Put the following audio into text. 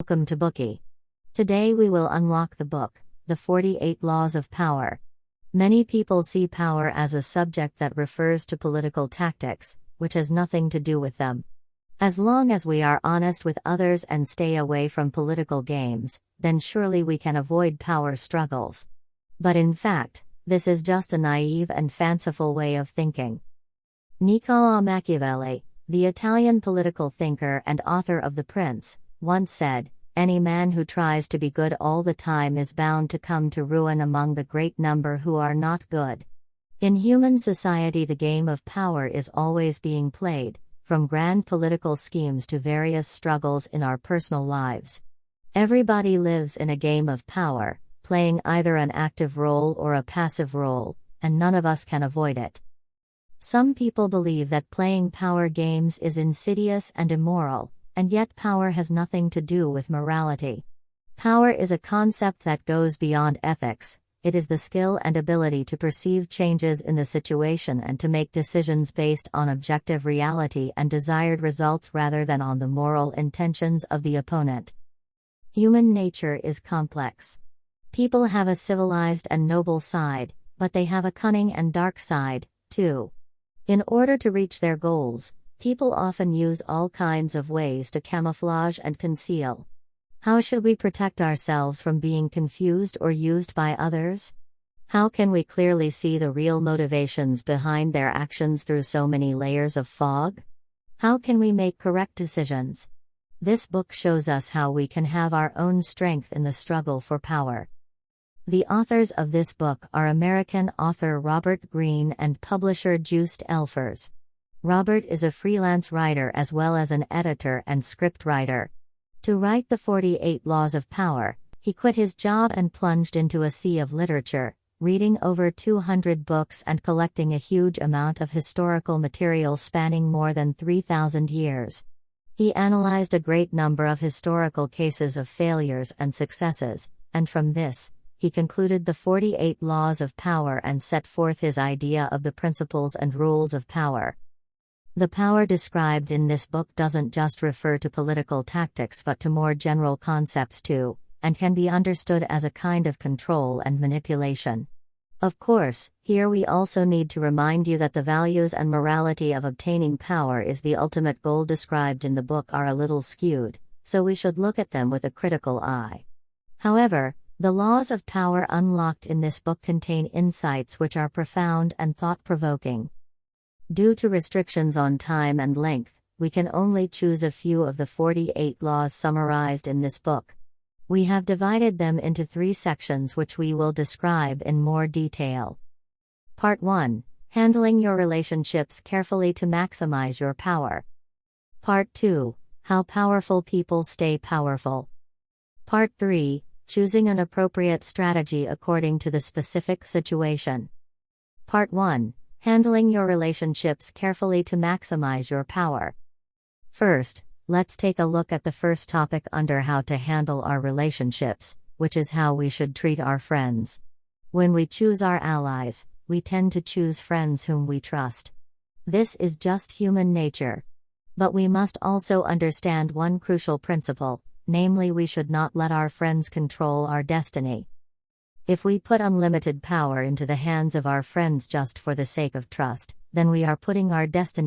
Welcome to Bookie. Today we will unlock the book, The 48 Laws of Power. Many people see power as a subject that refers to political tactics, which has nothing to do with them. As long as we are honest with others and stay away from political games, then surely we can avoid power struggles. But in fact, this is just a naive and fanciful way of thinking. Niccolò Machiavelli, the Italian political thinker and author of The Prince, once said, "Any man who tries to be good all the time is bound to come to ruin among the great number who are not good." In human society, the game of power is always being played, from grand political schemes to various struggles in our personal lives. Everybody lives in a game of power, playing either an active role or a passive role, and none of us can avoid it. Some people believe that playing power games is insidious and immoral, and yet power has nothing to do with morality. Power is a concept that goes beyond ethics. It is the skill and ability to perceive changes in the situation and to make decisions based on objective reality and desired results rather than on the moral intentions of the opponent. Human nature is complex. People have a civilized and noble side, but they have a cunning and dark side, too. In order to reach their goals, people often use all kinds of ways to camouflage and conceal. How should we protect ourselves from being confused or used by others? How can we clearly see the real motivations behind their actions through so many layers of fog? How can we make correct decisions? This book shows us how we can have our own strength in the struggle for power. The authors of this book are American author Robert Greene and publisher Joost Elffers. Robert is a freelance writer as well as an editor and script writer. To write The 48 Laws of Power, he quit his job and plunged into a sea of literature, reading over 200 books and collecting a huge amount of historical material spanning more than 3,000 years. He analyzed a great number of historical cases of failures and successes, and from this, he concluded the 48 Laws of Power and set forth his idea of the principles and rules of power. The power described in this book doesn't just refer to political tactics but to more general concepts too, and can be understood as a kind of control and manipulation. Of course, here we also need to remind you that the values and morality of obtaining power is the ultimate goal described in the book are a little skewed, so we should look at them with a critical eye. However, the laws of power unlocked in this book contain insights which are profound and thought-provoking. Due to restrictions on time and length, we can only choose a few of the 48 laws summarized in this book. We have divided them into 3 sections which we will describe in more detail. Part 1. Handling your relationships carefully to maximize your power. Part 2. How powerful people stay powerful. Part 3. Choosing an appropriate strategy according to the specific situation. Part 1. Handling your relationships carefully to maximize your power. First, let's take a look at the first topic under how to handle our relationships, which is how we should treat our friends. When we choose our allies, we tend to choose friends whom we trust. This is just human nature. But we must also understand one crucial principle, namely we should not let our friends control our destiny. If we put unlimited power into the hands of our friends just for the sake of trust, then we are putting our destiny